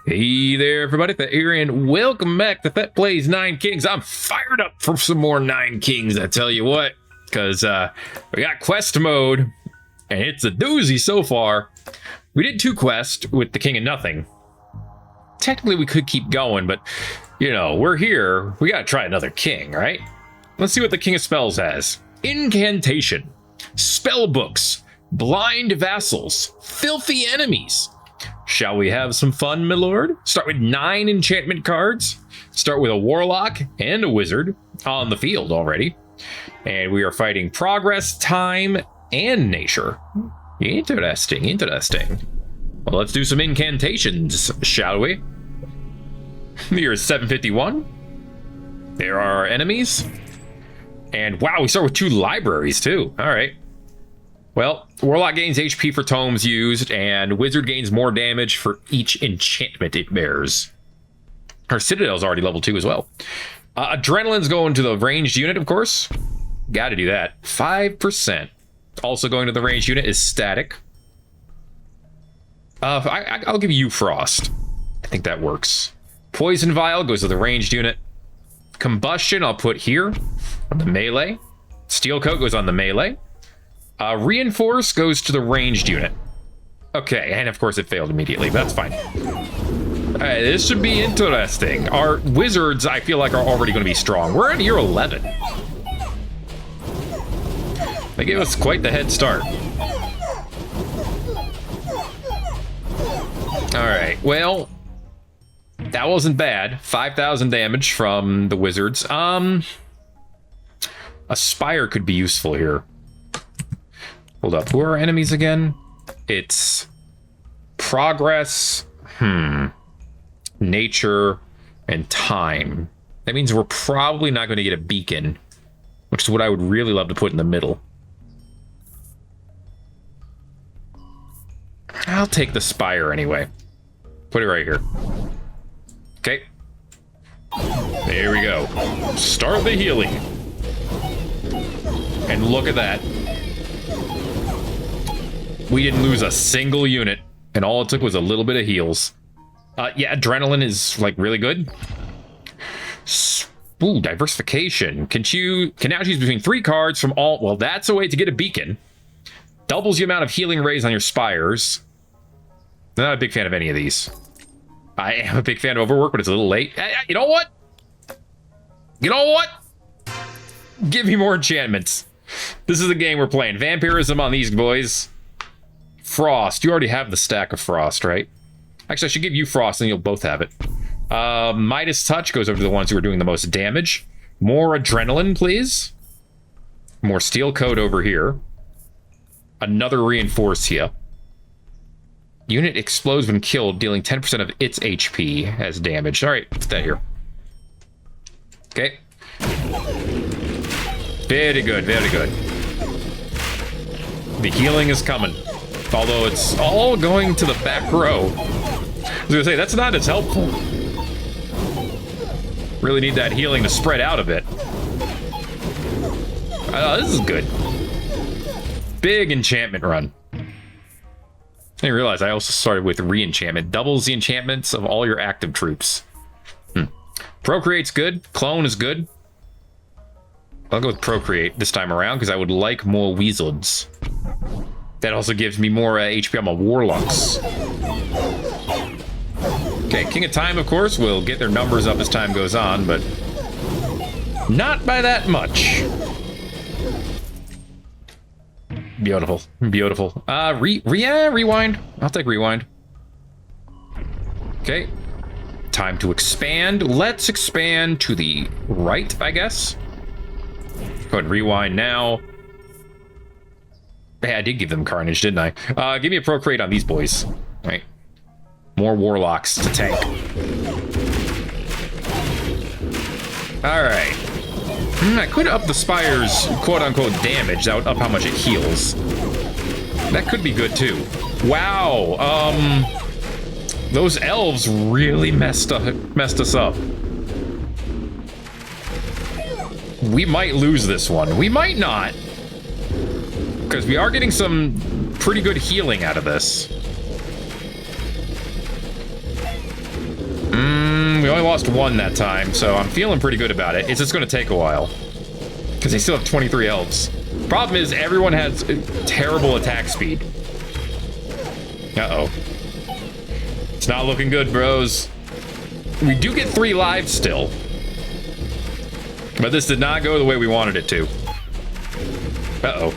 Hey there, everybody. Thet here, and welcome back to Thet Plays 9 Kings. I'm fired up for some more 9 Kings, I tell you what, because we got quest mode, and it's a doozy so far. We did 2 quests with the King of Nothing. Technically, we could keep going, but, you know, we're here. We gotta try another king, right? Let's see what the King of Spells has. Incantation, spell books, blind vassals, filthy enemies. Shall we have some fun, my lord? Start with 9 enchantment cards. Start with a warlock and a wizard on the field already. And we are fighting progress, time, and nature. Interesting, interesting. Well, let's do some incantations, shall we? Here is 751. There are our enemies. And wow, we start with 2 libraries too. All right. Well, Warlock gains HP for tomes used, and Wizard gains more damage for each enchantment it bears. Our Citadel's already level 2 as well. Adrenaline's going to the ranged unit, of course. Gotta do that. 5%. Also going to the ranged unit is Static. I'll give you Frost. I think that works. Poison Vial goes to the ranged unit. Combustion I'll put here on the melee. Steel Coat goes on the melee. Reinforce goes to the ranged unit. Okay, and of course it failed immediately, but that's fine. Alright, this should be interesting. Our wizards, I feel like, are already going to be strong. We're at year 11. They gave us quite the head start. Alright, well, that wasn't bad. 5,000 damage from the wizards. A Spire could be useful here. Hold up, who are our enemies again? It's progress, nature, and time. That means we're probably not going to get a beacon, which is what I would really love to put in the middle. I'll take the Spire anyway. Put it right here. Okay. There we go. Start the healing. And look at that. We didn't lose a single unit, and all it took was a little bit of heals. Yeah, Adrenaline is, like, really good. Ooh, diversification. Can now choose between 3 cards from all... Well, that's a way to get a beacon. Doubles the amount of healing rays on your spires. I'm not a big fan of any of these. I am a big fan of Overwork, but it's a little late. You know what? You know what? Give me more enchantments. This is the game we're playing. Vampirism on these boys. Frost. You already have the stack of Frost, right? Actually, I should give you Frost, and you'll both have it. Midas Touch goes over to the ones who are doing the most damage. More Adrenaline, please. More Steel Coat over here. Another Reinforce here. Unit explodes when killed, dealing 10% of its HP as damage. All right, put that here. Okay. Very good, very good. The healing is coming. Although it's all going to the back row. I was gonna say, that's not as helpful. Really need that healing to spread out a bit. This is good. Big enchantment run. I didn't realize I also started with re-enchantment. Doubles the enchantments of all your active troops. Procreate's good. Clone is good. I'll go with Procreate this time around because I would like more wizards. That also gives me more HP on my warlocks. Okay, King of Time, of course, will get their numbers up as time goes on, but not by that much. Beautiful, beautiful. Rewind. I'll take rewind. Okay. Time to expand. Let's expand to the right, I guess. Go ahead and rewind now. Hey, I did give them Carnage, didn't I? Give me a Procreate on these boys. All right. More Warlocks to tank. All right. I could up the Spire's quote-unquote damage. That would up how much it heals. That could be good, too. Wow. Those elves really messed us up. We might lose this one. We might not. Because we are getting some pretty good healing out of this. We only lost one that time, so I'm feeling pretty good about it. It's just going to take a while. Because they still have 23 elves. Problem is, everyone has terrible attack speed. Uh-oh. It's not looking good, bros. We do get 3 lives still. But this did not go the way we wanted it to. Uh-oh.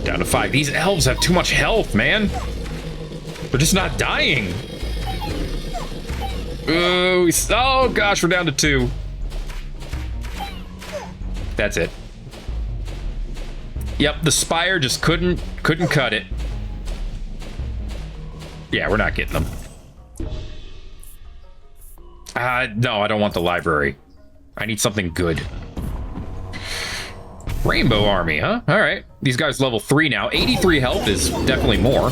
Down to 5. These elves have too much health, man. They're just not dying. Oh gosh, we're down to 2. That's it. Yep, the spire just couldn't cut it. Yeah, we're not getting them. No, I don't want the library. I need something good. Rainbow army, huh? All right. These guys level 3 now. 83 health is definitely more.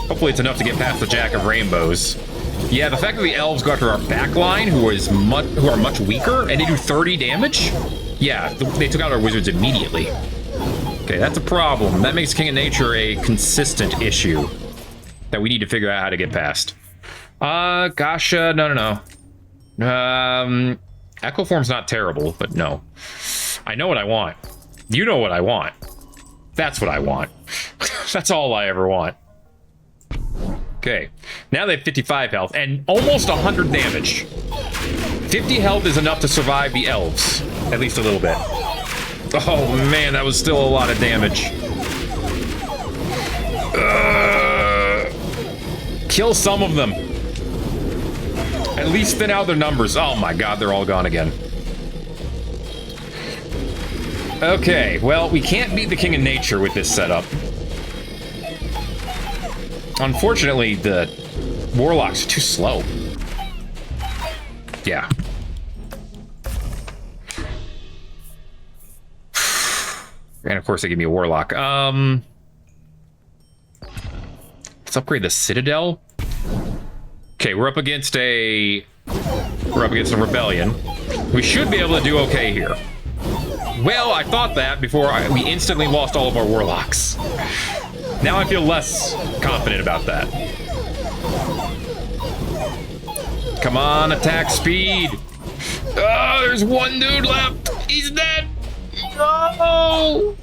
Hopefully it's enough to get past the Jack of Rainbows. Yeah, the fact that the elves go after our backline, who are much weaker, and they do 30 damage? Yeah, they took out our wizards immediately. Okay, that's a problem. That makes King of Nature a consistent issue that we need to figure out how to get past. Gosh, no. Echo Form's not terrible, but no. I know what I want. You know what I want. That's what I want. That's all I ever want. Okay, now they have 55 health and almost 100 damage. 50 health is enough to survive the elves, at least a little bit. Oh man, that was still a lot of damage. Kill some of them. At least thin out their numbers. Oh my god, they're all gone again. Okay, well, we can't beat the King of Nature with this setup. Unfortunately, the warlocks are too slow. Yeah. And of course they give me a warlock. Let's upgrade the Citadel. Okay, we're up against a rebellion. We should be able to do okay here. Well, I thought that before we instantly lost all of our warlocks. Now I feel less confident about that. Come on, attack speed. Oh, there's one dude left. He's dead. No.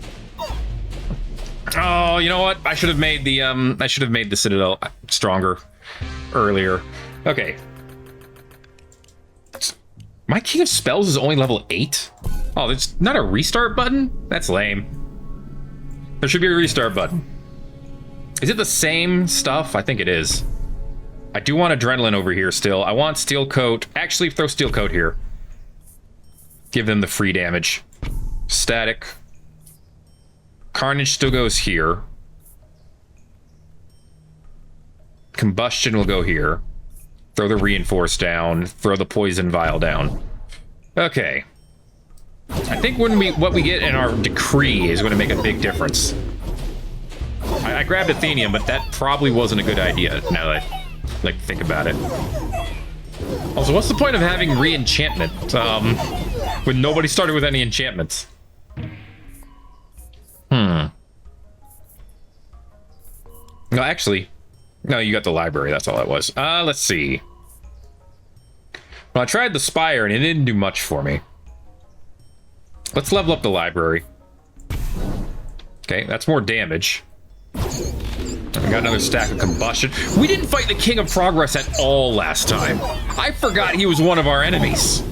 Oh, you know what? I should have made the Citadel stronger earlier. Okay. My King of Spells is only level 8? Oh, there's not a restart button? That's lame. There should be a restart button. Is it the same stuff? I think it is. I do want Adrenaline over here still. I want Steel Coat. Actually, throw Steel Coat here. Give them the free damage. Static. Carnage still goes here. Combustion will go here. Throw the Reinforce down. Throw the Poison Vial down. Okay. I think what we get in our Decree is going to make a big difference. I grabbed Athenium, but that probably wasn't a good idea, now that I think about it. Also, what's the point of having re-enchantment when nobody started with any enchantments? No, actually, no, you got the library. That's all that was. Let's see. Well, I tried the Spire, and it didn't do much for me. Let's level up the library. Okay, that's more damage. We got another stack of combustion. We didn't fight the King of Progress at all last time. I forgot he was one of our enemies.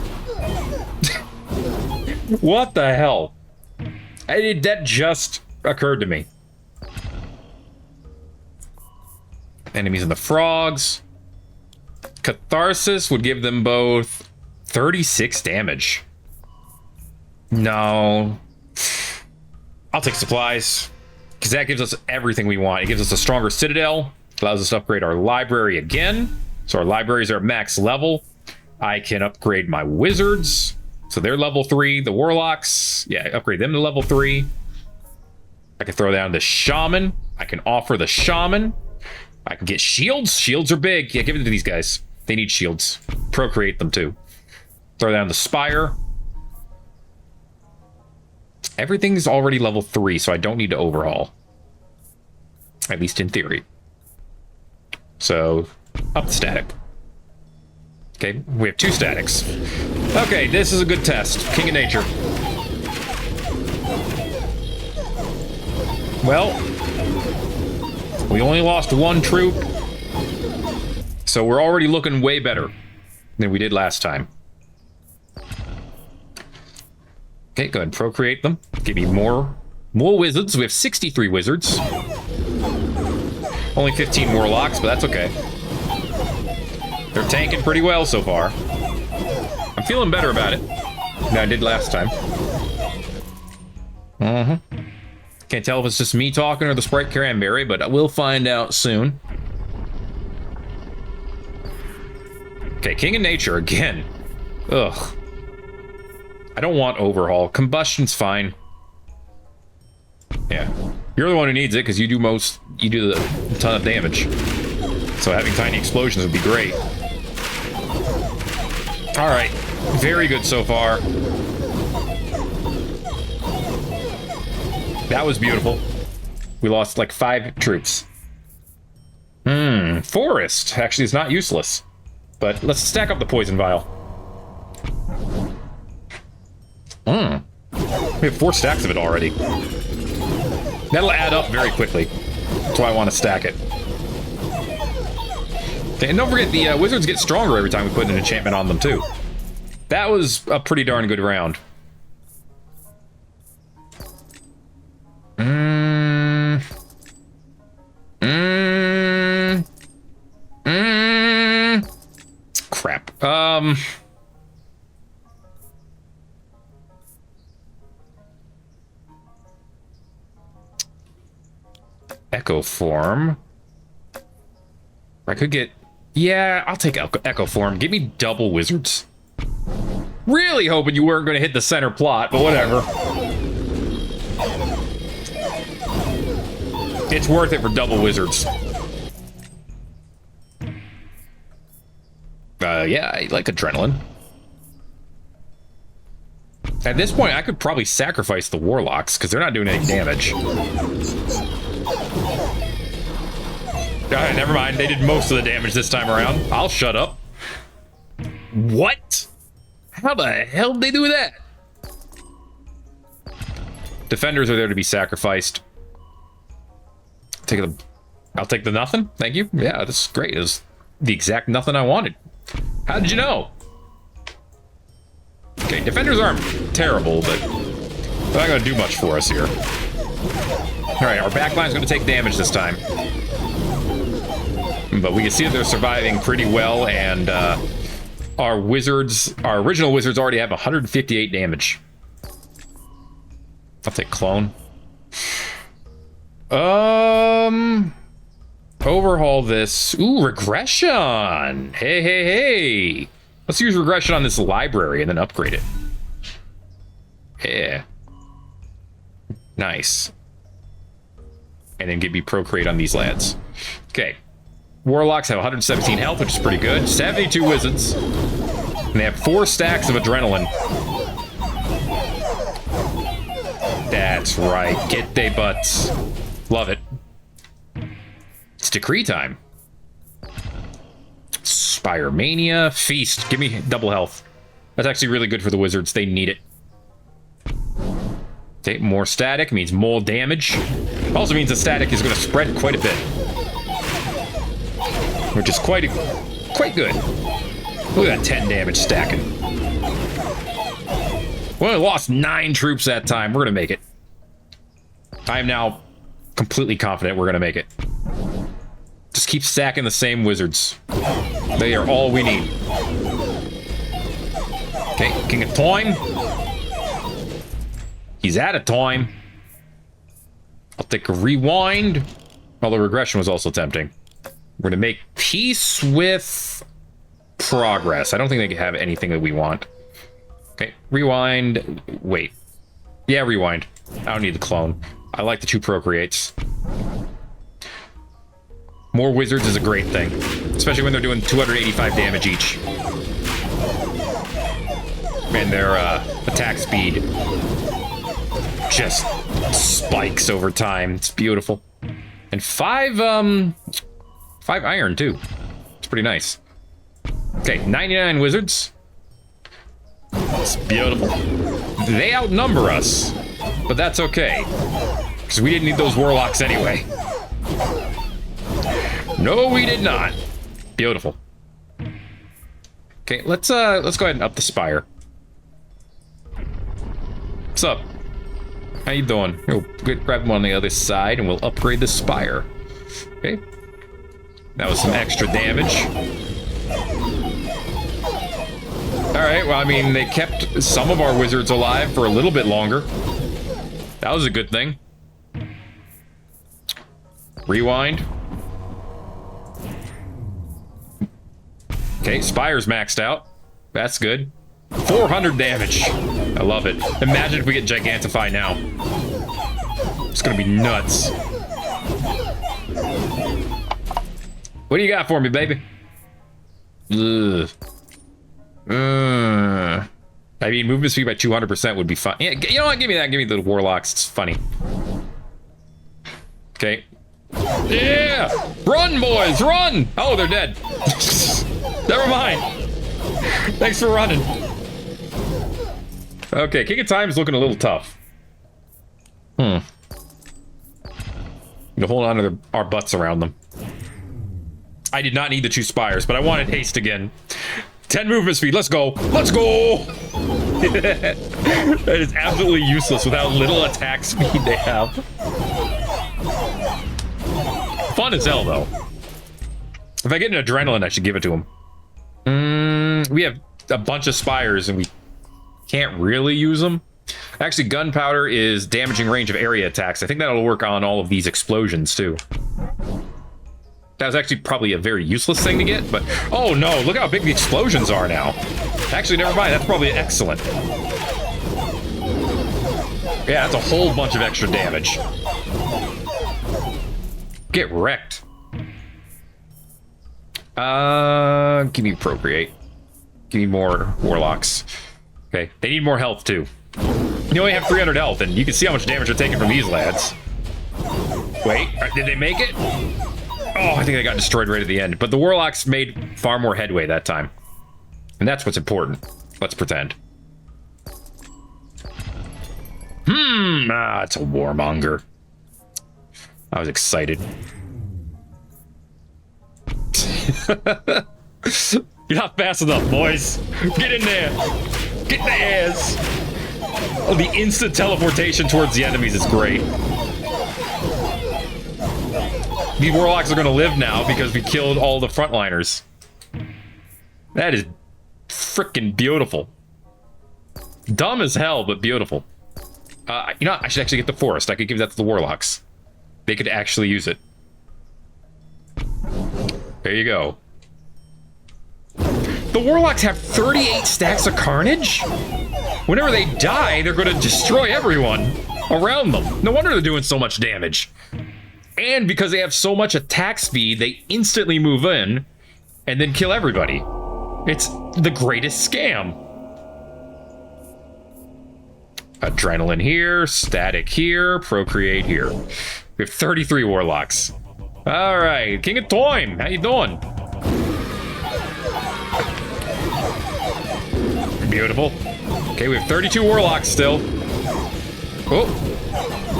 What the hell? That just occurred to me. Enemies in the frogs. Catharsis would give them both 36 damage. No. I'll take supplies. Because that gives us everything we want. It gives us a stronger Citadel. Allows us to upgrade our library again. So our libraries are max level. I can upgrade my wizards. So they're level 3. The warlocks, yeah, upgrade them to level 3. I can throw down the shaman. I can offer the shaman. I can get shields. Shields are big. Yeah, give it to these guys. They need shields. Procreate them too. Throw down the spire. Everything's already level 3, so I don't need to overhaul. At least in theory. So, up the static. Okay, we have 2 statics. Okay, this is a good test. King of Nature. Well, we only lost 1 troop, so we're already looking way better than we did last time. Okay, go ahead and procreate them. Give me more wizards. We have 63 wizards. Only 15 warlocks, but that's okay. They're tanking pretty well so far. I'm feeling better about it than I did last time. Can't tell if it's just me talking or the Sprite Cranberry, but we'll find out soon. Okay, King of Nature again. Ugh. I don't want overhaul. Combustion's fine. Yeah. You're the one who needs it because you do a ton of damage. So having tiny explosions would be great. Alright. Very good so far. That was beautiful. We lost like 5 troops. Forest actually is not useless. But let's stack up the poison vial. We have 4 stacks of it already. That'll add up very quickly. That's why I want to stack it. And don't forget, the wizards get stronger every time we put an enchantment on them, too. That was a pretty darn good round. Crap. Echo form. I could get... Yeah, I'll take Echo form. Give me double wizards. Really hoping you weren't going to hit the center plot, but whatever. It's worth it for double wizards. Yeah, I like adrenaline. At this point, I could probably sacrifice the warlocks, because they're not doing any damage. Never mind, they did most of the damage this time around. I'll shut up. What? How the hell did they do that? Defenders are there to be sacrificed. I'll take the nothing. Thank you. Yeah, this is great. It was the exact nothing I wanted. How did you know? Okay, defenders aren't terrible, but they're not going to do much for us here. Alright, our backline's going to take damage this time. But we can see that they're surviving pretty well, and our original wizards already have 158 damage. I'll take clone. Overhaul this. Ooh, regression. Hey, hey, hey. Let's use regression on this library and then upgrade it. Yeah. Nice. And then give me procreate on these lads. Okay. Warlocks have 117 health, which is pretty good. 72 wizards. And they have 4 stacks of adrenaline. That's right. Get they butts. Love it. It's decree time. Spire Mania. Feast. Give me double health. That's actually really good for the wizards. They need it. Okay, more static means more damage. Also means the static is going to spread quite a bit. Which is quite good. Look at that 10 damage stacking. We only lost 9 troops that time. We're going to make it. I am now completely confident we're going to make it. Just keep stacking the same wizards. They are all we need. Okay, King of Time. He's out of time. I'll take a rewind. Although regression was also tempting. We're going to make peace with progress. I don't think they have anything that we want. Okay, rewind. Wait. Yeah, rewind. I don't need the clone. I like the 2 procreates. More wizards is a great thing. Especially when they're doing 285 damage each. And their attack speed just spikes over time. It's beautiful. And 5 iron, too. It's pretty nice. Okay, Okay, 99 wizards. It's beautiful. They outnumber us, but that's okay, because we didn't need those warlocks anyway. No, we did not. Beautiful. Okay, let's go ahead and up the spire. What's up? How you doing? We'll grab them on the other side and we'll upgrade the spire. Okay. That was some extra damage. Alright, well, I mean, they kept some of our wizards alive for a little bit longer. That was a good thing. Rewind. Okay, spire's maxed out. That's good. 400 damage. I love it. Imagine if we get Gigantify now. It's gonna be nuts. What do you got for me, baby? Ugh. I mean, movement speed by 200% would be fun. Yeah, you know what? Give me that. Give me the warlocks. It's funny. Okay. Yeah! Run, boys! Run! Oh, they're dead. Never mind. Thanks for running. Okay, King of Time is looking a little tough. You hold on to our butts around them. I did not need the 2 spires, but I wanted haste again. 10 movement speed, let's go! Let's go! That is absolutely useless with how little attack speed they have. Fun as hell, though. If I get an adrenaline, I should give it to him. We have a bunch of spires, and we can't really use them. Actually, gunpowder is damaging range of area attacks. I think that'll work on all of these explosions, too. That was actually probably a very useless thing to get, but... Oh, no, look how big the explosions are now. Actually, never mind. That's probably excellent. Yeah, that's a whole bunch of extra damage. Get wrecked. Give me procreate. Give me more warlocks. Okay, they need more health, too. You only have 300 health, and you can see how much damage they're taking from these lads. Wait, did they make it? Oh, I think they got destroyed right at the end. But the warlocks made far more headway that time. And that's what's important. Let's pretend. It's a warmonger. I was excited. You're not fast enough, boys. Get in there. Get the ass. Oh, the instant teleportation towards the enemies is great. These warlocks are going to live now because we killed all the frontliners. That is freaking beautiful. Dumb as hell, but beautiful. You know what? I should actually get the forest. I could give that to the warlocks. They could actually use it. There you go. The warlocks have 38 stacks of carnage? Whenever they die, they're going to destroy everyone around them. No wonder they're doing so much damage. And because they have so much attack speed, they instantly move in and then kill everybody. It's the greatest scam. Adrenaline here, static here, procreate here. We have 33 warlocks. All right, King of Time, how you doing? Beautiful. Okay, we have 32 warlocks still. Oh,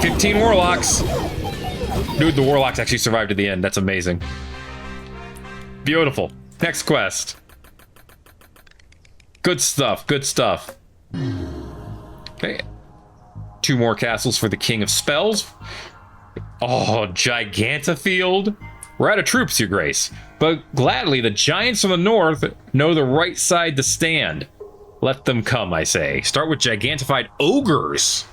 15 warlocks. Dude, the warlocks actually survived to the end. That's amazing. Beautiful. Next quest. Good stuff, good stuff. Okay. 2 more castles for the King of Spells. Oh, Gigantifield. We're out of troops, Your Grace. But gladly, the giants from the north know the right side to stand. Let them come, I say. Start with gigantified ogres.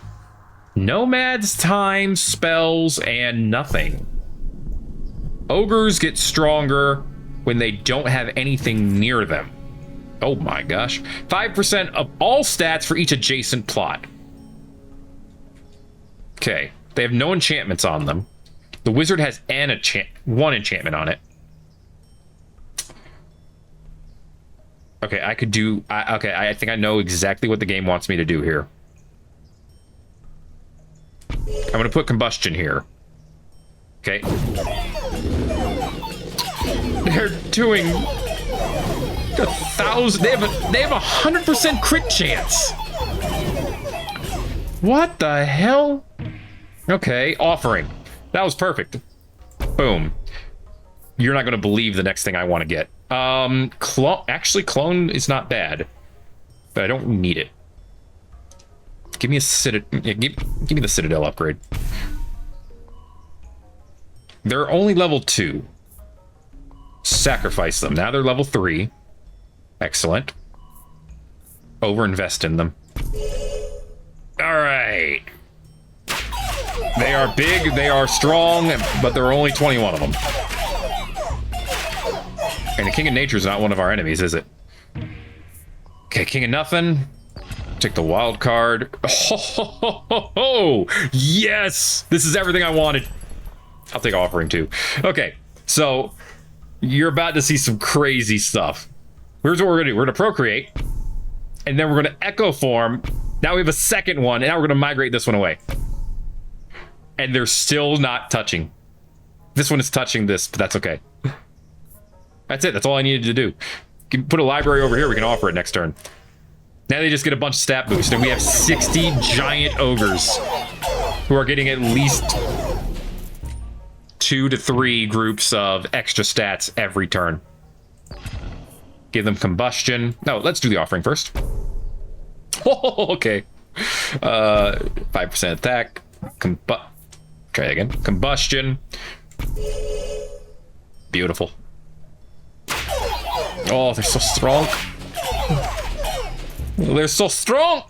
Nomads, time, spells, and nothing. Ogres get stronger when they don't have anything near them. Oh my gosh. 5% of all stats for each adjacent plot. Okay. They have no enchantments on them. The wizard has one enchantment on it. Okay, I could do... okay, I think I know exactly what the game wants me to do here. I'm going to put combustion here. Okay. They're doing 1,000. They have a 100% crit chance. What the hell? Okay, offering. That was perfect. Boom. You're not gonna believe the next thing I want to get. Actually, clone is not bad, but I don't need it. Give me a citadel. Yeah, give me the citadel upgrade. They're only level 2. Sacrifice them. Now they're level 3. Excellent. Overinvest in them. All right. They are big, they are strong, but there are only 21 of them. And the King of Nature is not one of our enemies, is it? Okay, King of Nothing. Take the wild card. Oh, yes! This is everything I wanted. I'll take offering too. Okay, so you're about to see some crazy stuff. Here's what we're gonna do. We're gonna procreate, and then we're gonna echo form. Now we have a second one, and now we're gonna migrate this one away. And they're still not touching. This one is touching this, but that's okay. That's it. That's all I needed to do. You can put a library over here. We can offer it next turn. Now they just get a bunch of stat boosts, and we have 60 giant ogres who are getting at least 2 to 3 groups of extra stats every turn. Give them combustion. No, let's do the offering first. Oh, okay. 5% attack. Try that again. Combustion. Beautiful. Oh, they're so strong. They're so strong.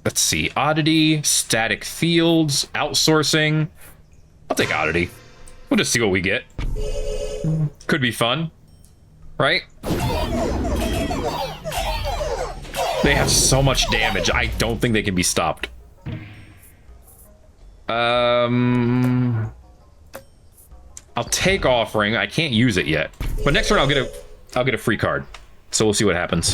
Let's see. Oddity, static fields, outsourcing. I'll take oddity. We'll just see what we get. Could be fun, right? They have so much damage. I don't think they can be stopped. I'll take offering. I can't use it yet, but next turn I'll get a free card. So we'll see what happens.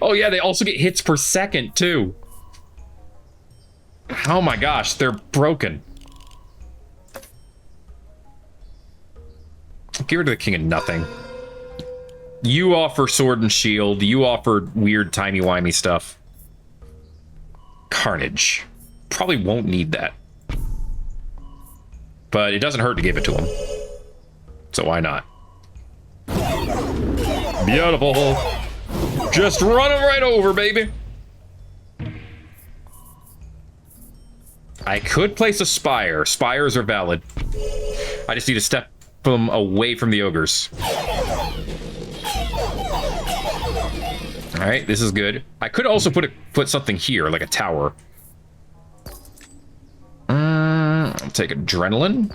Oh yeah, they also get hits per second too. Oh my gosh, they're broken. Get rid of the King of Nothing. You offer sword and shield. You offer weird timey-wimey stuff. Carnage. Probably won't need that. But it doesn't hurt to give it to him. So why not? Beautiful. Just run him right over, baby. I could place a spire. Spires are valid. I just need to step them away from the ogres. All right, this is good. I could also put something here, like a tower. I'll take adrenaline.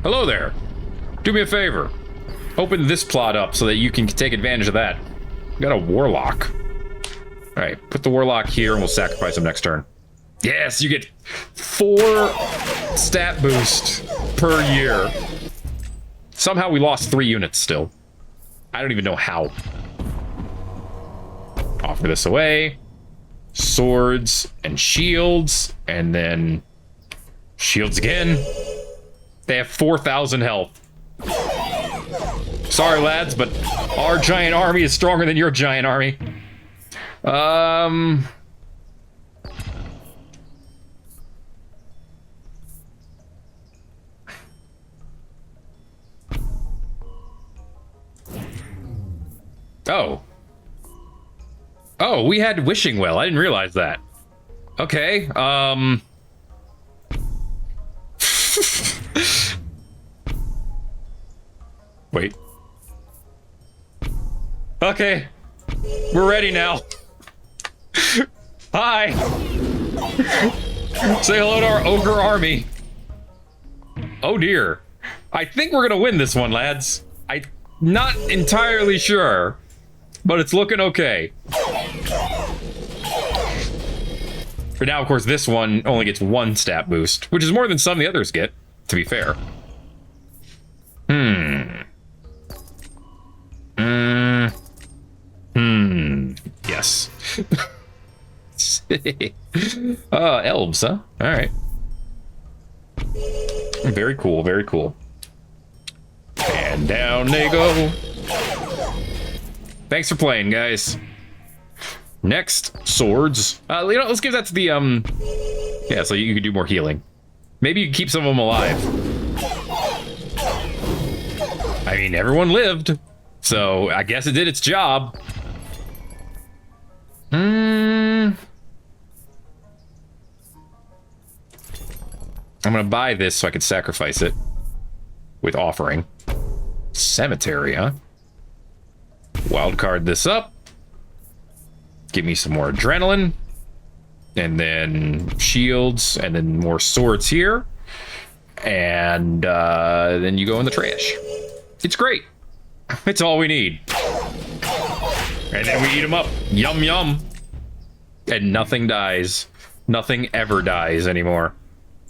Hello there. Do me a favor. Open this plot up so that you can take advantage of that. Got a warlock. All right, put the warlock here and we'll sacrifice him next turn. Yes, you get 4 stat boost per year. Somehow we lost 3 units still. I don't even know how. Offer this away. Swords and shields, and then shields again. They have 4,000 health. Sorry, lads, but our giant army is stronger than your giant army. Oh, we had Wishing Well. I didn't realize that. Okay, Wait. Okay. We're ready now. Hi. Say hello to our ogre army. Oh dear. I think we're gonna win this one, lads. I'm not entirely sure, but it's looking okay. For now, of course, this one only gets 1 stat boost, which is more than some of the others get, to be fair. Yes. Elves, huh? All right. Very cool, very cool. And down they go. Thanks for playing, guys. Next, swords. Let's give that to the, yeah, so you can do more healing. Maybe you can keep some of them alive. I mean, everyone lived, so I guess it did its job. I'm gonna buy this so I can sacrifice it with offering. Cemetery, huh? Wildcard this up. Give me some more adrenaline. And then shields, and then more swords here. And then you go in the trash. It's great. It's all we need. And then we eat them up. Yum, yum. And nothing dies. Nothing ever dies anymore.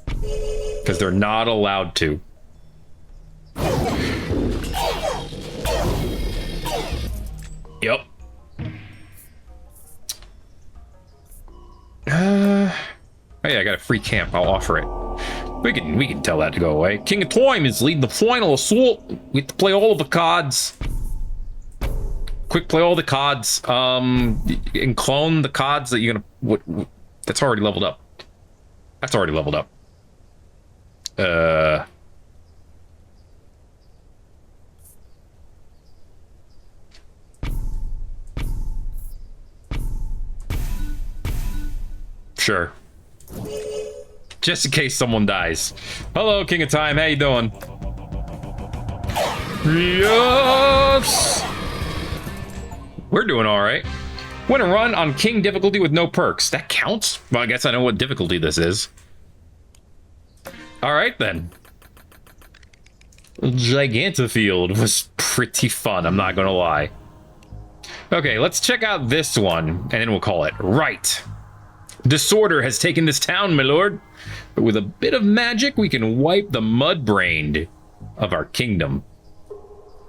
Because they're not allowed to. Yep. Oh yeah, I got a free camp. I'll offer it. We can tell that to go away. King of Time is leading the final assault. We have to play all of the cards. Quick, play all the cards. And clone the cards that you're gonna. What? That's already leveled up. That's already leveled up. Sure. Just in case someone dies. Hello, King of Time. How you doing? Yes! We're doing all right. Win a run on King difficulty with no perks. That counts? Well, I guess I know what difficulty this is. All right, then. Gigantofield was pretty fun, I'm not gonna lie. Okay, let's check out this one, and then we'll call it right. Disorder has taken this town, my lord. But with a bit of magic, we can wipe the mud-brained of our kingdom.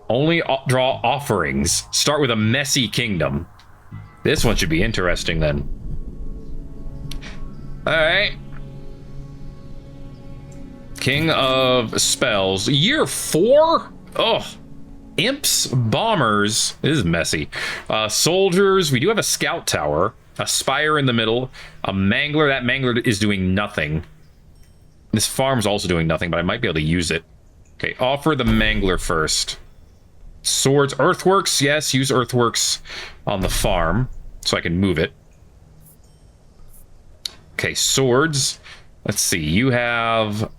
Only draw offerings. Start with a messy kingdom. This one should be interesting, then. Alright. King of Spells. Year 4? Oh. Imps, bombers. This is messy. Soldiers. We do have a scout tower. A spire in the middle. A mangler. That mangler is doing nothing. This farm's also doing nothing, but I might be able to use it. Okay, offer the mangler first. Swords. Earthworks. Yes, use earthworks on the farm so I can move it. Okay, swords. Let's see. You have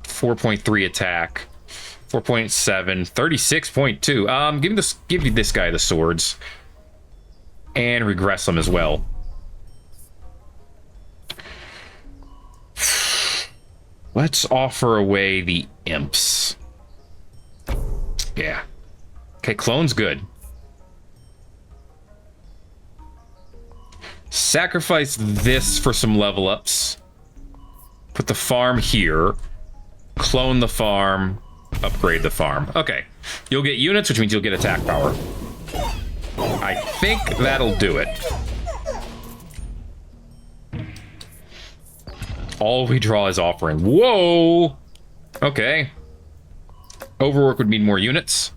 4.3 attack. 4.7. 36.2. Give you this guy the swords. And regress them as well. Let's offer away the imps. Yeah. Okay, clone's good. Sacrifice this for some level ups. Put the farm here. Clone the farm. Upgrade the farm. Okay. You'll get units, which means you'll get attack power. I think that'll do it. All we draw is offering. Whoa! Okay. Overwork would mean more units.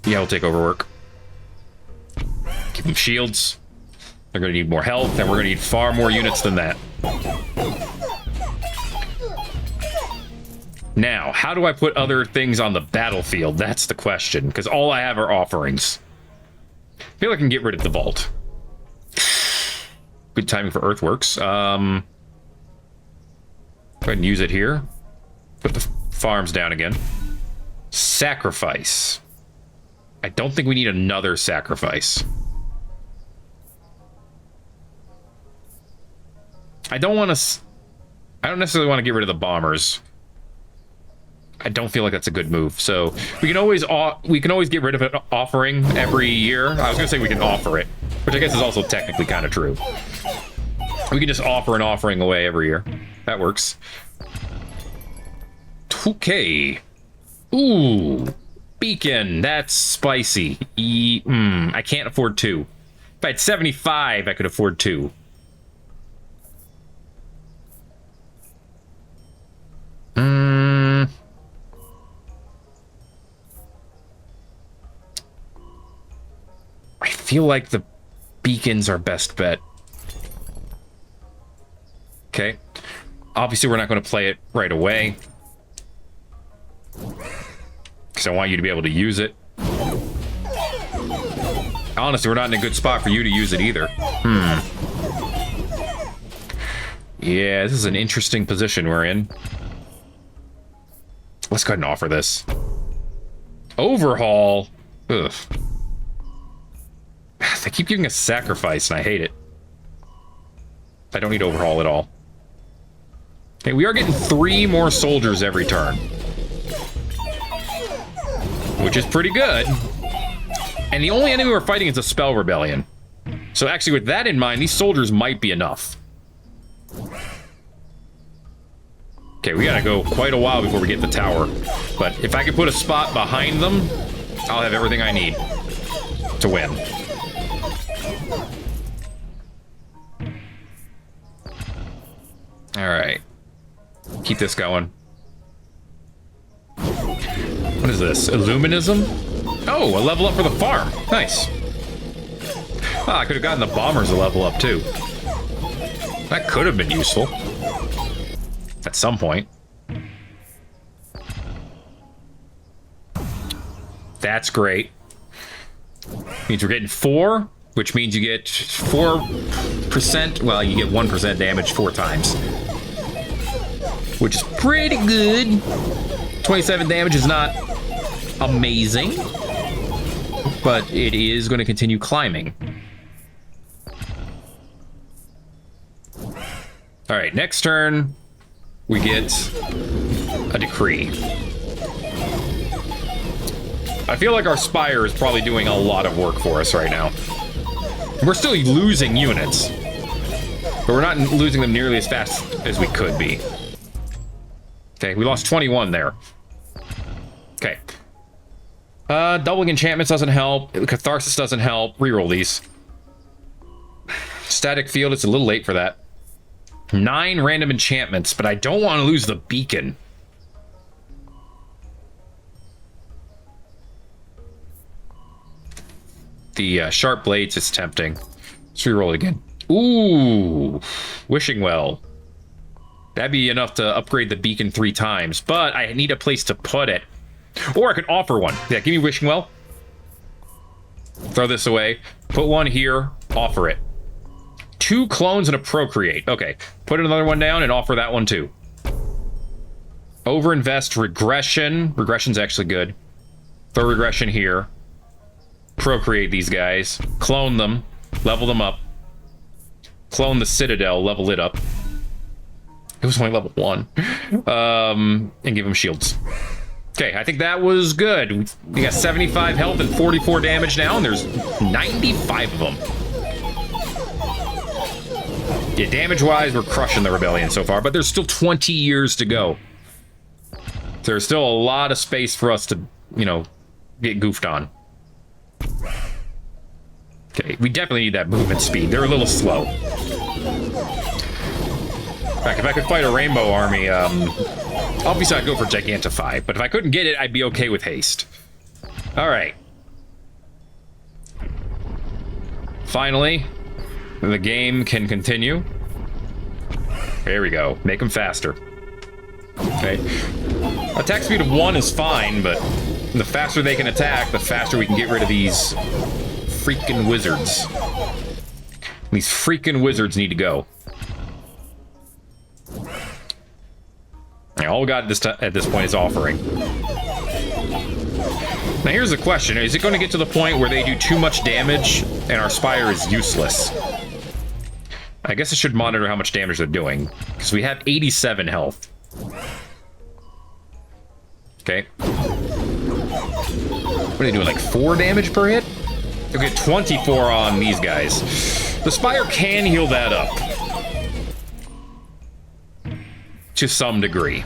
Yeah, we'll take overwork. Give them shields. They're going to need more health, and we're going to need far more units than that. Now, how do I put other things on the battlefield? That's the question, because all I have are offerings. I feel like I can get rid of the vault. Good timing for earthworks. Go ahead and use it here. Put the farms down again. Sacrifice. I don't think we need another sacrifice. I don't necessarily want to get rid of the bombers. I don't feel like that's a good move. So we can always get rid of an offering every year. I was gonna say we can offer it, which I guess is also technically kind of true. We can just offer an offering away every year. That works. 2K. Ooh, beacon. That's spicy. I can't afford 2. If I had 75, I could afford 2. I feel like the beacons are best bet. Okay. Obviously, we're not going to play it right away, because I want you to be able to use it. Honestly, we're not in a good spot for you to use it either. Yeah, this is an interesting position we're in. Let's go ahead and offer this. Overhaul? Ugh. They keep giving us sacrifice, and I hate it. I don't need overhaul at all. Okay, we are getting 3 more soldiers every turn, which is pretty good. And the only enemy we're fighting is a spell rebellion. So actually, with that in mind, these soldiers might be enough. Okay, we gotta go quite a while before we get the tower. But if I can put a spot behind them, I'll have everything I need to win. Alright. Keep this going. What is this? Illuminism? Oh, a level up for the farm. Nice. Ah, I could have gotten the bombers a level up too. That could have been useful. At some point. That's great. Means we're getting 4, which means you get 4%. Well, you get 1% damage 4 times. Which is pretty good. 27 damage is not amazing, but it is going to continue climbing. All right, next turn, we get a decree. I feel like our Spire is probably doing a lot of work for us right now. We're still losing units, but we're not losing them nearly as fast as we could be. Okay, we lost 21 there. Okay. Doubling enchantments doesn't help. Catharsis doesn't help. Reroll these. Static field, it's a little late for that. 9 random enchantments, but I don't want to lose the beacon. The sharp blades is tempting. Let's reroll it again. Ooh, wishing well. That'd be enough to upgrade the beacon 3 times, but I need a place to put it. Or I could offer one. Yeah, give me wishing well. Throw this away. Put one here. Offer it. 2 clones and a procreate. Okay, put another one down and offer that one too. Overinvest regression. Regression's actually good. Throw regression here. Procreate these guys. Clone them. Level them up. Clone the Citadel. Level it up. It was only level 1. And give him shields. Okay, I think that was good. We got 75 health and 44 damage now, and there's 95 of them. Yeah, damage-wise, we're crushing the rebellion so far, but there's still 20 years to go. There's still a lot of space for us to, you know, get goofed on. Okay, we definitely need that movement speed. They're a little slow. In fact, if I could fight a rainbow army, obviously I'd go for Gigantify, but if I couldn't get it, I'd be okay with haste. Alright. Finally, the game can continue. There we go. Make them faster. Okay. Attack speed of 1 is fine, but the faster they can attack, the faster we can get rid of these freaking wizards. These freaking wizards need to go. All we got at this point is offering. Now here's the question. Is it going to get to the point where they do too much damage and our Spire is useless? I guess I should monitor how much damage they're doing, because we have 87 health. Okay. What are they doing, like 4 damage per hit? Okay, 24 on these guys. The Spire can heal that up. To some degree.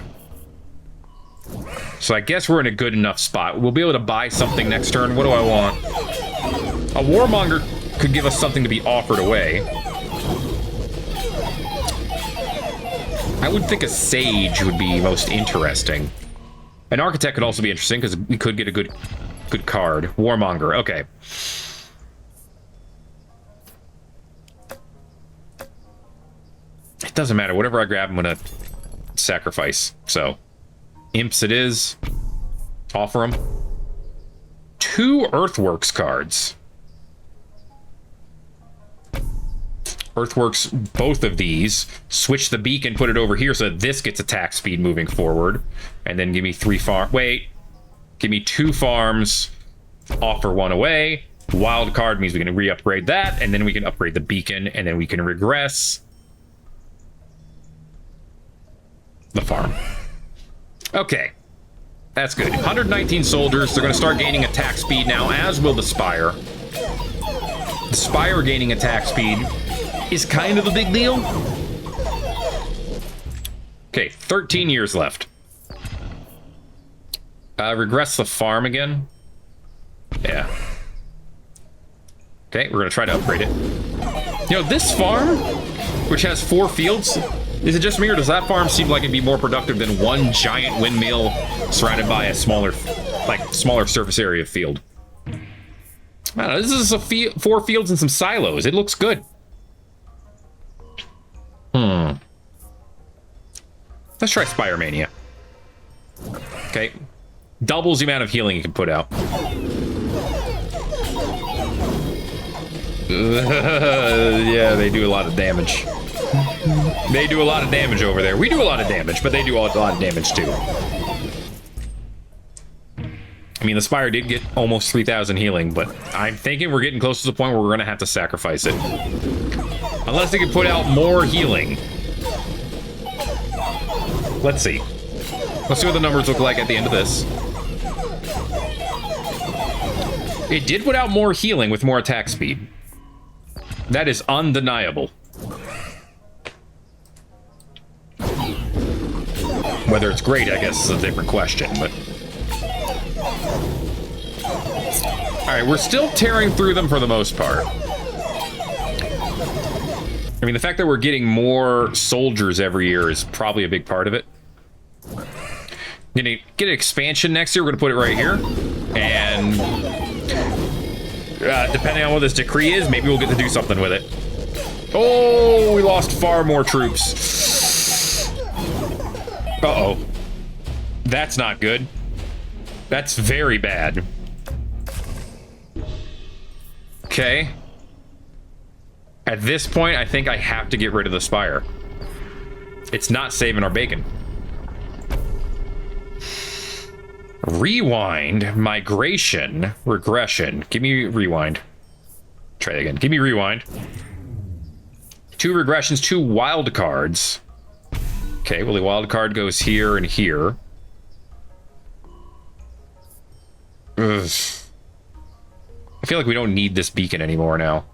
So I guess we're in a good enough spot. We'll be able to buy something next turn. What do I want? A Warmonger could give us something to be offered away. I would think a sage would be most interesting. An architect could also be interesting because we could get a good card. Warmonger, okay. It doesn't matter. Whatever I grab, I'm gonna sacrifice. So, imps it is. Offer them. 2 Earthworks cards. Earthworks, both of these. Switch the beacon, put it over here so that this gets attack speed moving forward. And then give me 3 farm. Wait. Give me 2 farms. Offer 1 away. Wild card means we can re-upgrade that, and then we can upgrade the beacon, and then we can regress the farm. Okay. That's good. 119 soldiers. They're going to start gaining attack speed now, as will the Spire. The Spire gaining attack speed is kind of a big deal. Okay, 13 years left. Regress the farm again. Yeah. Okay, we're going to try to upgrade it. You know, this farm, which has 4 fields, is it just me, or does that farm seem like it'd be more productive than one giant windmill surrounded by a smaller surface area of field? I don't know, this is 4 fields and some silos. It looks good. Let's try Spire Mania. Okay. Doubles the amount of healing you can put out. Yeah, they do a lot of damage. They do a lot of damage over there. We do a lot of damage, but they do a lot of damage too. I mean, the Spire did get almost 3,000 healing, but I'm thinking we're getting close to the point where we're going to have to sacrifice it. Unless they can put out more healing. Let's see. Let's see what the numbers look like at the end of this. It did put out more healing with more attack speed. That is undeniable. Whether it's great, I guess, is a different question, but... Alright, we're still tearing through them for the most part. I mean, the fact that we're getting more soldiers every year is probably a big part of it. Gonna get an expansion next year. We're gonna put it right here. And... depending on what this decree is, maybe we'll get to do something with it. Oh, we lost far more troops. Uh-oh. That's not good. That's very bad. Okay. At this point, I think I have to get rid of the Spire. It's not saving our bacon. Rewind, migration, regression. Give me rewind. Try that again. Give me rewind. 2 regressions, 2 wild cards. Okay, well, the wild card goes here and here. Ugh. I feel like we don't need this beacon anymore now.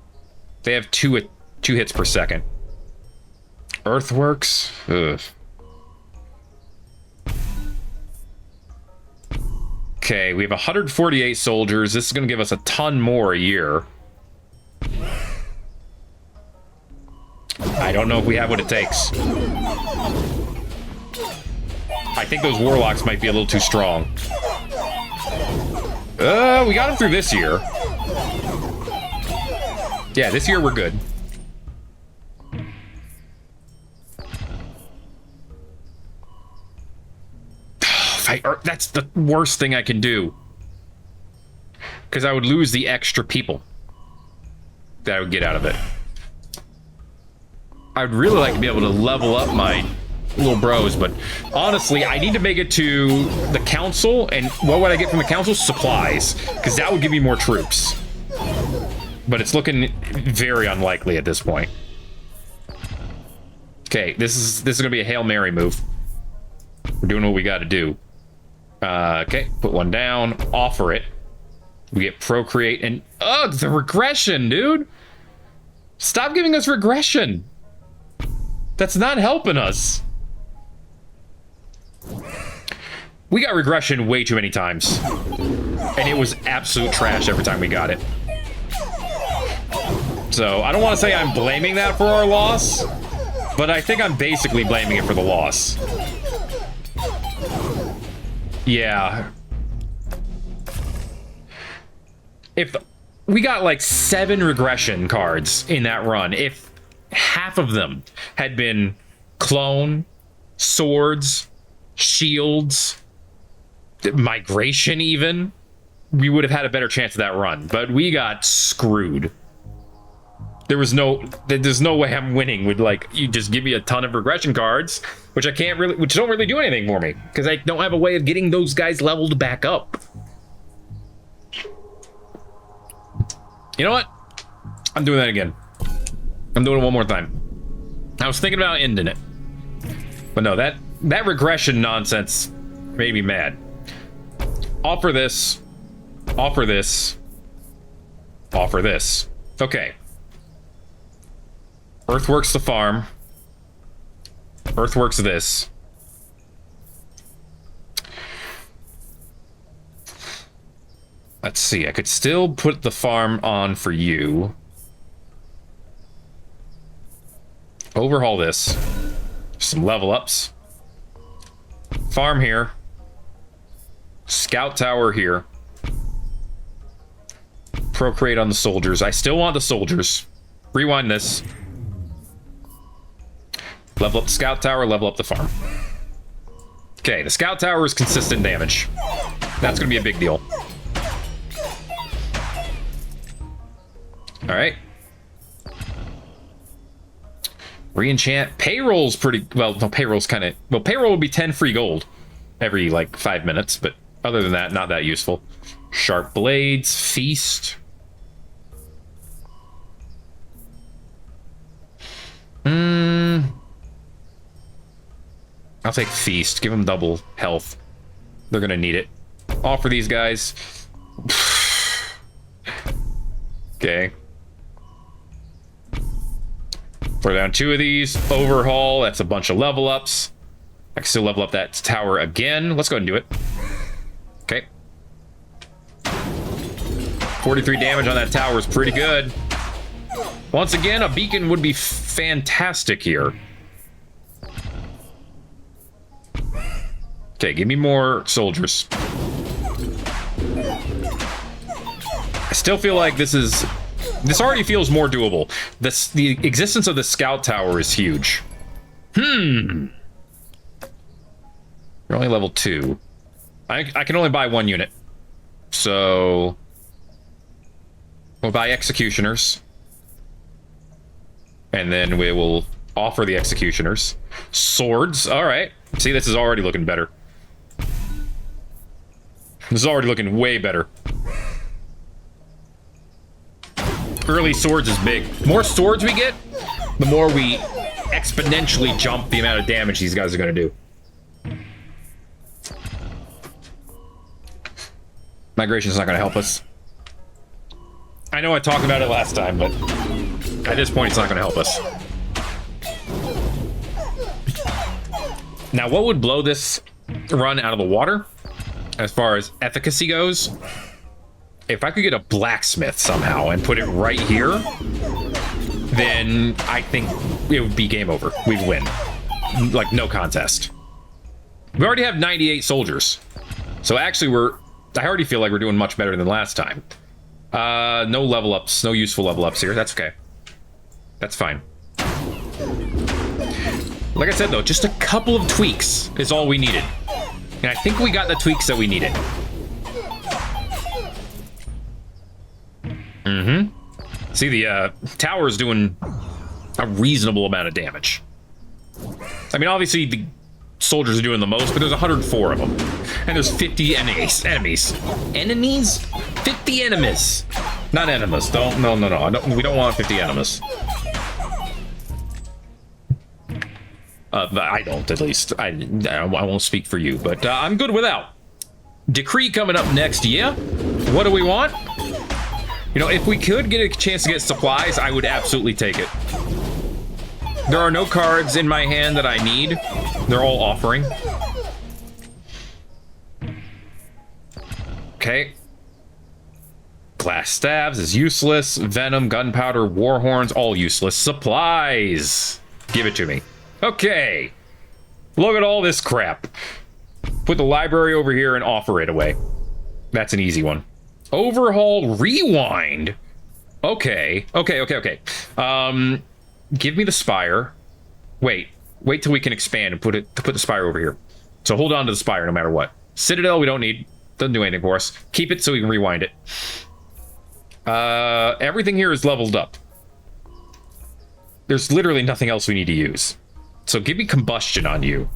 They have 2 hits per second. Earthworks? Ugh. Okay, we have 148 soldiers. This is going to give us a ton more a year. I don't know if we have what it takes. I think those warlocks might be a little too strong. We got them through this year. Yeah, this year we're good. That's the worst thing I can do. Because I would lose the extra people that I would get out of it. I'd really like to be able to level up my little bros, but honestly, I need to make it to the council, and what would I get from the council? Supplies, because that would give me more troops. But it's looking very unlikely at this point. Okay, this is gonna be a Hail Mary move. We're doing what we gotta do. Okay, put 1 down, offer it. We get procreate, and ugh, the regression, dude! Stop giving us regression! That's not helping us. We got regression way too many times. And it was absolute trash every time we got it. So I don't want to say I'm blaming that for our loss, but I think I'm basically blaming it for the loss. Yeah. If we got like 7 regression cards in that run, if half of them had been clone, swords, shields, migration even, we would have had a better chance of that run. But we got screwed. There's no way I'm winning with, like, you just give me a ton of regression cards, which don't really do anything for me, because I don't have a way of getting those guys leveled back up. You know what? I'm doing that again. I'm doing it one more time. I was thinking about ending it, but no, that regression nonsense made me mad. Offer this. Offer this. Offer this. Okay. Earthworks the farm. Earthworks this. Let's see. I could still put the farm on for you. Overhaul this. Some level ups. Farm here. Scout tower here. Procreate on the soldiers. I still want the soldiers. Rewind this. Level up the scout tower, level up the farm. Okay, the scout tower is consistent damage. That's gonna be a big deal. Alright. Re-enchant. Payroll's pretty... Well, no, payroll's kind of... Well, payroll would be 10 free gold every, like, 5 minutes, but other than that, not that useful. Sharp blades. Feast. I'll take Feast. Give them double health. They're gonna need it. Offer these guys. Okay. We're down 2 of these. Overhaul. That's a bunch of level ups. I can still level up that tower again. Let's go ahead and do it. Okay. 43 damage on that tower is pretty good. Once again, a beacon would be fantastic here. Okay, give me more soldiers. I still feel like this already feels more doable. The existence of the scout tower is huge. You're only level 2. I can only buy 1 unit. So we'll buy executioners. And then we will offer the executioners. Swords, alright. See, this is already looking better. This is already looking way better. Early swords is big. The more swords we get, the more we exponentially jump the amount of damage these guys are going to do. Migration's not going to help us. I know I talked about it last time, but at this point, it's not going to help us. Now, what would blow this run out of the water, as far as efficacy goes? If I could get a blacksmith somehow and put it right here, then I think it would be game over. We'd win. Like, no contest. We already have 98 soldiers. So actually, I already feel like we're doing much better than last time. No level ups, no useful level ups here. That's okay. That's fine. Like I said, though, just a couple of tweaks is all we needed. And I think we got the tweaks that we needed. See, the tower's doing a reasonable amount of damage. I mean, obviously, the soldiers are doing the most, but there's 104 of them. And there's 50 enemies. Enemies? 50 enemies. Not enemies. No. We don't want 50 enemies. I don't, at least. I won't speak for you, but I'm good without. Decree coming up next, yeah? What do we want? You know, if we could get a chance to get supplies, I would absolutely take it. There are no cards in my hand that I need. They're all offering. Okay. Glass staves is useless. Venom, gunpowder, war horns, all useless. Supplies. Give it to me. Okay. Look at all this crap. Put the library over here and offer it away. That's an easy one. Overhaul, rewind. Okay. Give me the spire. Wait till we can expand and put the spire over here. So hold on to the spire no matter what. Citadel we don't need. Doesn't do anything for us. Keep it so we can rewind it. Everything here is leveled up. There's literally nothing else we need to use. So give me combustion on you.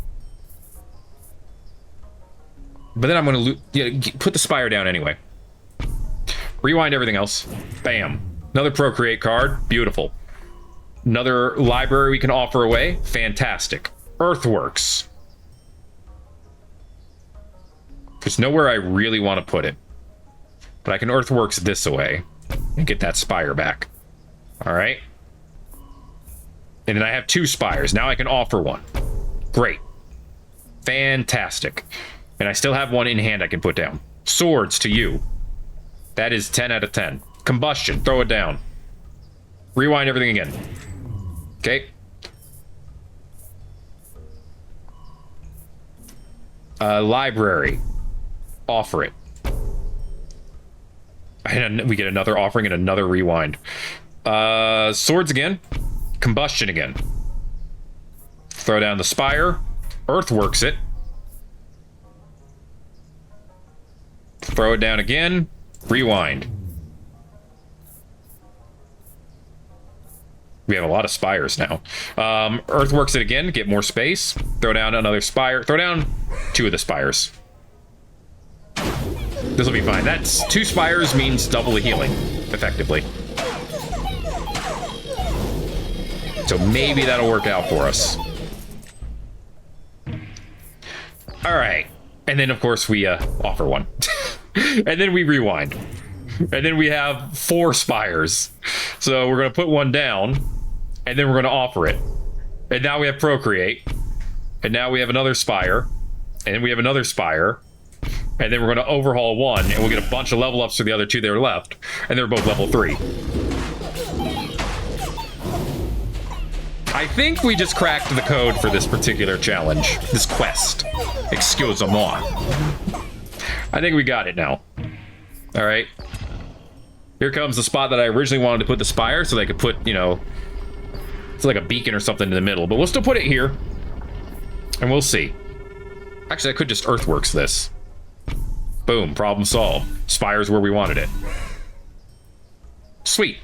But then I'm going to put the spire down anyway. Rewind everything else. Bam. Another procreate card. Beautiful. Another library we can offer away. Fantastic. Earthworks. There's nowhere I really want to put it. But I can earthworks this away and get that spire back. All right. And then I have 2 spires. Now I can offer one. Great. Fantastic. And I still have one in hand I can put down. Swords to you. That is 10 out of 10. Combustion. Throw it down. Rewind everything again. Okay. Library. Offer it. And we get another offering and another rewind. Swords again. Combustion again. Throw down the spire. Earthworks it. Throw it down again. Rewind. We have a lot of spires now. Earthworks it again. Get more space. Throw down another spire. Throw down 2 of the spires. This will be fine. That's 2 spires means double the healing, effectively. So maybe that'll work out for us. All right. And then, of course, we offer one. And then we rewind. And then we have 4 spires. So we're going to put one down. And then we're going to offer it. And now we have procreate. And now we have another spire. And then we have another spire. And then we're going to overhaul one. And we'll get a bunch of level ups for the other 2 that are left. And they're both level 3. I think we just cracked the code for this particular challenge. This quest. Excuse-moi. I think we got it now. All right. Here comes the spot that I originally wanted to put the spire so they could put, you know, it's like a beacon or something in the middle. But we'll still put it here. And we'll see. Actually, I could just earthworks this. Boom. Problem solved. Spire's where we wanted it. Sweet.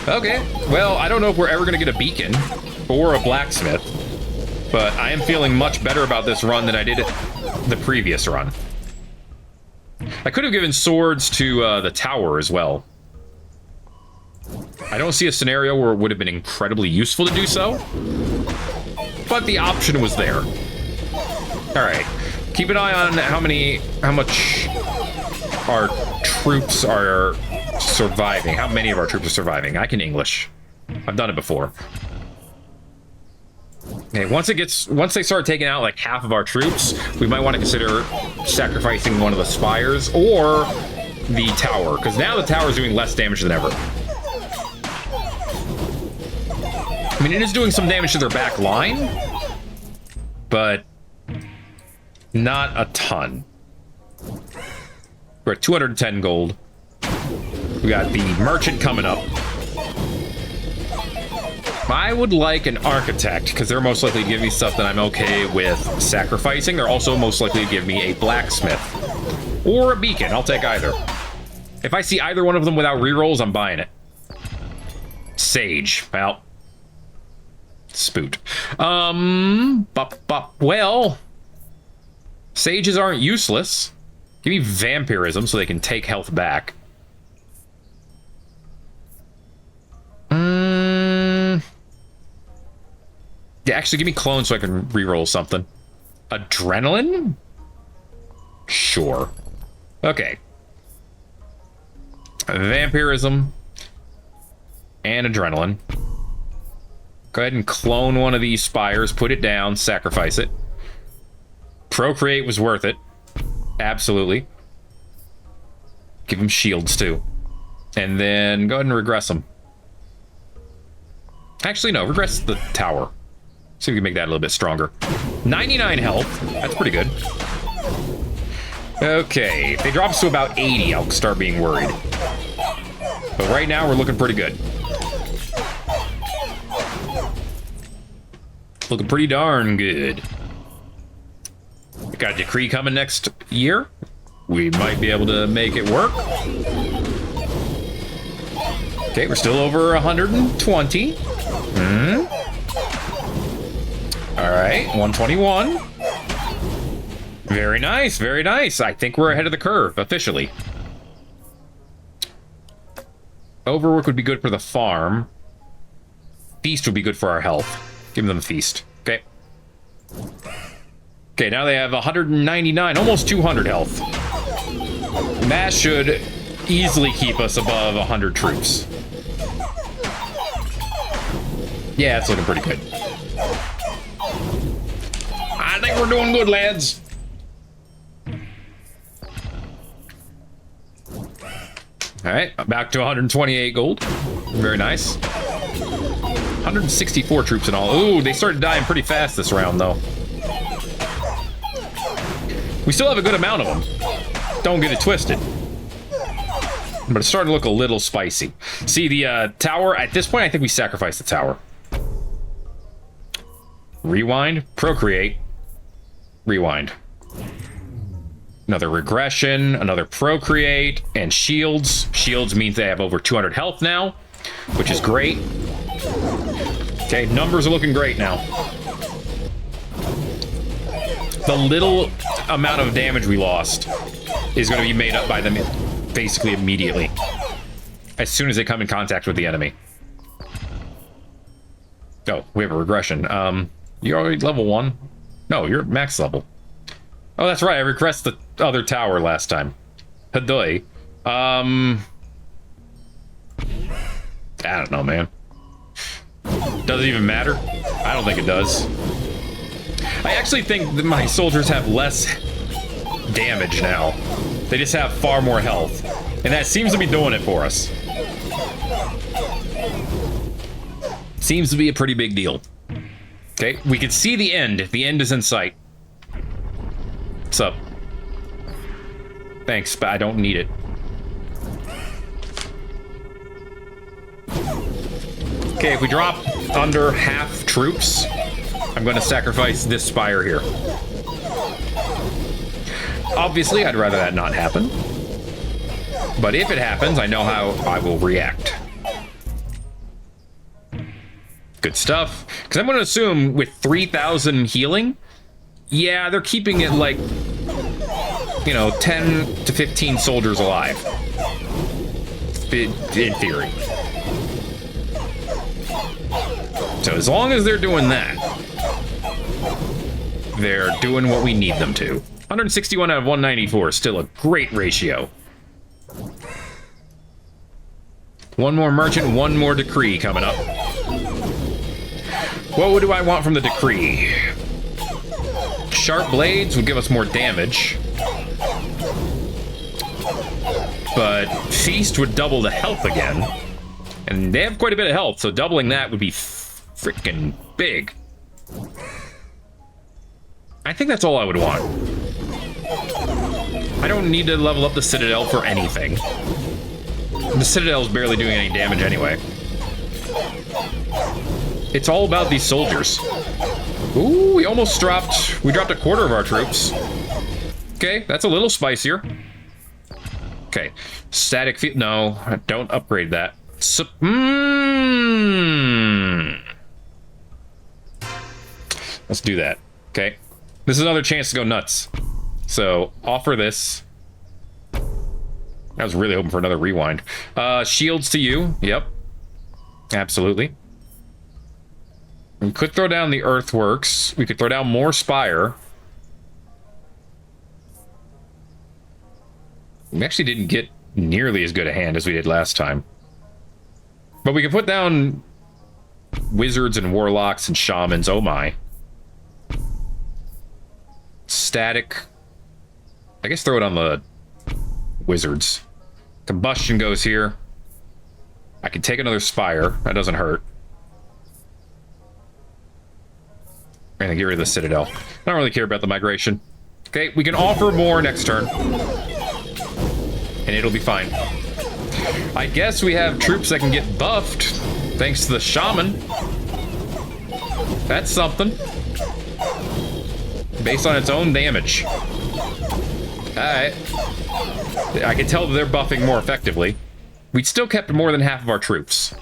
Okay. Well, I don't know if we're ever going to get a beacon or a blacksmith. But I am feeling much better about this run than I did the previous run. I could have given swords to the tower as well. I don't see a scenario where it would have been incredibly useful to do so. But the option was there. Alright. Keep an eye on how much our troops are surviving. How many of our troops are surviving. I can English. I've done it before. Okay, once they start taking out like half of our troops, we might want to consider sacrificing one of the spires or the tower, because now the tower is doing less damage than ever. I mean, it is doing some damage to their back line, but not a ton. We're at 210 gold. We got the merchant coming up. I would like an architect, because they're most likely to give me stuff that I'm okay with sacrificing. They're also most likely to give me a blacksmith. Or a beacon. I'll take either. If I see either one of them without rerolls, I'm buying it. Sage. Well. Spoot. Well. Sages aren't useless. Give me vampirism so they can take health back. Yeah, actually, give me clone so I can reroll something. Adrenaline? Sure. Okay. Vampirism. And adrenaline. Go ahead and clone one of these spires, put it down, sacrifice it. Procreate was worth it. Absolutely. Give them shields too. And then go ahead and regress them. Actually, no, regress the tower. See if we can make that a little bit stronger. 99 health. That's pretty good. Okay, if they drop us to about 80, I'll start being worried. But right now, we're looking pretty good. Looking pretty darn good. We got a decree coming next year. We might be able to make it work. Okay, we're still over 120. All right, 121. Very nice, very nice. I think we're ahead of the curve, officially. Overwork would be good for the farm. Feast would be good for our health. Give them the feast. Okay. Okay, now they have 199, almost 200 health. That should easily keep us above 100 troops. Yeah, it's looking pretty good. I think we're doing good, lads. All right, back to 128 gold. Very nice. 164 troops in all. Ooh, they started dying pretty fast this round, though. We still have a good amount of them. Don't get it twisted. But it's starting to look a little spicy. See, the tower, at this point, I think we sacrificed the tower. Rewind, procreate, rewind. Another regression, another procreate, and shields. Shields means they have over 200 health now, which is great. Okay, numbers are looking great now. The little amount of damage we lost is going to be made up by them basically immediately, as soon as they come in contact with the enemy. Oh, we have a regression. You're already level 1? No, you're max level. Oh, that's right. I regressed the other tower last time. Hadoy. I don't know, man. Does it even matter? I don't think it does. I actually think that my soldiers have less damage now. They just have far more health. And that seems to be doing it for us. Seems to be a pretty big deal. Okay, we can see the end. The end is in sight. What's up? Thanks, but I don't need it. Okay, if we drop under half troops, I'm going to sacrifice this spire here. Obviously, I'd rather that not happen. But if it happens, I know how I will react. Good stuff. Because I'm going to assume with 3,000 healing, yeah, they're keeping it like, you know, 10 to 15 soldiers alive. In theory. So as long as they're doing that, they're doing what we need them to. 161 out of 194 is still a great ratio. One more merchant, one more decree coming up. What do I want from the decree? Sharp blades would give us more damage. But feast would double the health again. And they have quite a bit of health, so doubling that would be freaking big. I think that's all I would want. I don't need to level up the Citadel for anything. The Citadel's barely doing any damage anyway. It's all about these soldiers. Ooh, we almost dropped... We dropped a quarter of our troops. Okay, that's a little spicier. Okay, static field... No, don't upgrade that. Let's do that. Okay. This is another chance to go nuts. So, offer this. I was really hoping for another rewind. Shields to you. Yep. Absolutely. We could throw down the earthworks. We could throw down more spire. We actually didn't get nearly as good a hand as we did last time. But we can put down wizards and warlocks and shamans. Oh my. Static. I guess throw it on the wizards. Combustion goes here. I can take another spire. That doesn't hurt. And then get rid of the citadel. I don't really care about the migration. Okay, we can offer more next turn. And it'll be fine. I guess we have troops that can get buffed thanks to the shaman. That's something. Based on its own damage. Alright. I can tell that they're buffing more effectively. We still kept more than half of our troops.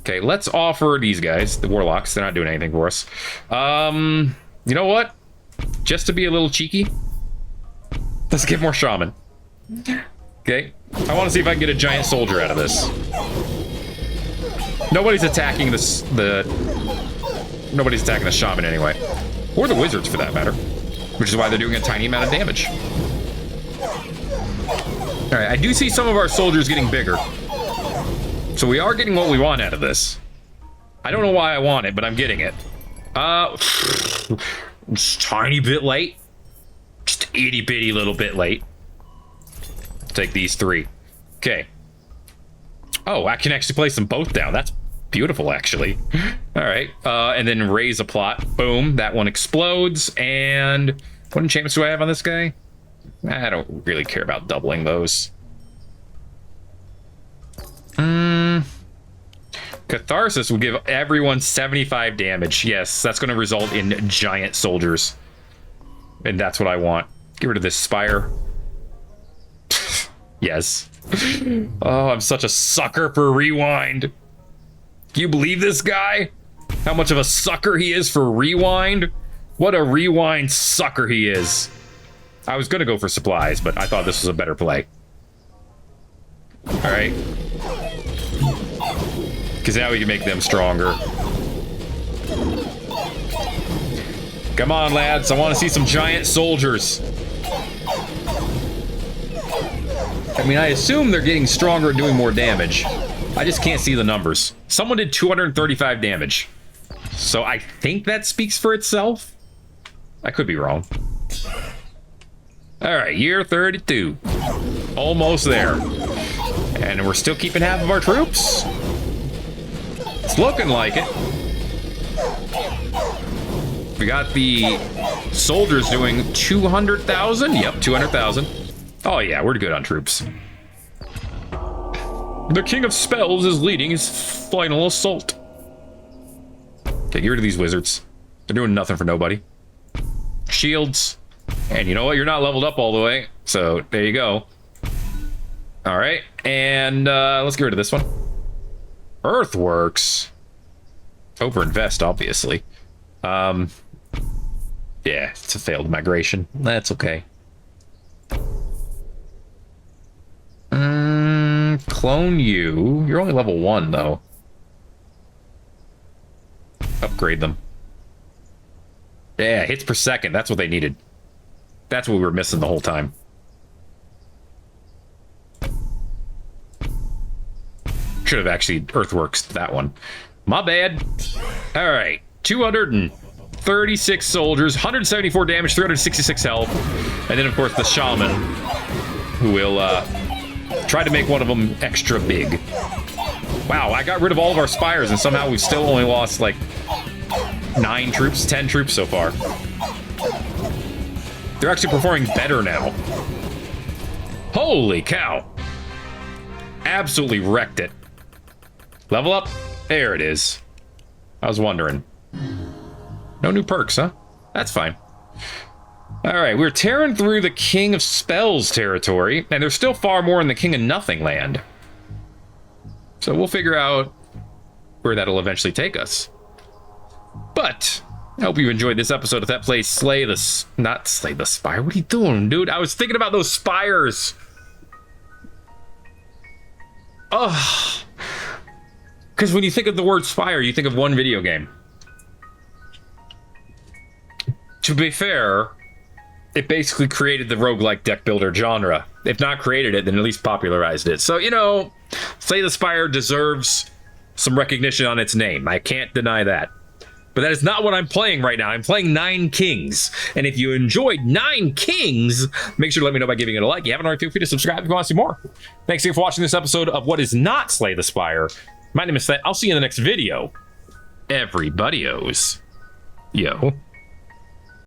Okay, let's offer these guys, the warlocks. They're not doing anything for us. You know what? Just to be a little cheeky, let's get more shaman. Okay, I want to see if I can get a giant soldier out of this. Nobody's attacking this. Nobody's attacking the shaman anyway, or the wizards for that matter, which is why they're doing a tiny amount of damage. All right, I do see some of our soldiers getting bigger. So we are getting what we want out of this. I don't know why I want it, but I'm getting it. Just tiny bit late. Just itty bitty little bit late. Take these 3. Okay. Oh, I can actually place them both down. That's beautiful, actually. All right. And then raise a plot. Boom. That one explodes. And what enchantments do I have on this guy? I don't really care about doubling those. Catharsis will give everyone 75 damage. Yes, that's going to result in giant soldiers. And that's what I want. Get rid of this spire. Yes. Oh, I'm such a sucker for rewind. Do you believe this guy? How much of a sucker he is for rewind? What a rewind sucker he is. I was going to go for supplies, but I thought this was a better play. All right. Because now we can make them stronger. Come on, lads. I want to see some giant soldiers. I mean, I assume they're getting stronger and doing more damage. I just can't see the numbers. Someone did 235 damage. So I think that speaks for itself. I could be wrong. All right, year 32. Almost there. And we're still keeping half of our troops. It's looking like it. We got the soldiers doing 200,000. Yep, 200,000. Oh yeah, we're good on troops. The King of Spells is leading his final assault. Okay, get rid of these wizards. They're doing nothing for nobody. Shields. And you know what? You're not leveled up all the way. So there you go. All right. And let's get rid of this one. Earthworks. Overinvest, obviously. Yeah, it's a failed migration. That's okay. Clone you. You're only level 1, though. Upgrade them. Yeah, hits per second. That's what they needed. That's what we were missing the whole time. Should have actually earthworks that one. My bad. All right. 236 soldiers, 174 damage, 366 health. And then, of course, the shaman, who will try to make one of them extra big. Wow, I got rid of all of our spires, and somehow we've still only lost, like, 9 troops, 10 troops so far. They're actually performing better now. Holy cow. Absolutely wrecked it. Level up. There it is. I was wondering. No new perks, huh? That's fine. All right, we're tearing through the King of Spells territory, and there's still far more in the King of Nothing land. So we'll figure out where that'll eventually take us. But I hope you enjoyed this episode of Thet Plays not Slay the Spire. What are you doing, dude? I was thinking about those spires. Ugh. Because when you think of the word spire, you think of one video game. To be fair, it basically created the roguelike deck builder genre. If not created it, then at least popularized it. So, you know, Slay the Spire deserves some recognition on its name. I can't deny that. but that is not what I'm playing right now. I'm playing 9 Kings. And if you enjoyed 9 Kings, make sure to let me know by giving it a like. If you haven't already, feel free to subscribe if you want to see more. Thanks again for watching this episode of what is not Slay the Spire. My name is Thet. I'll see you in the next video. Everybody-os. Yo.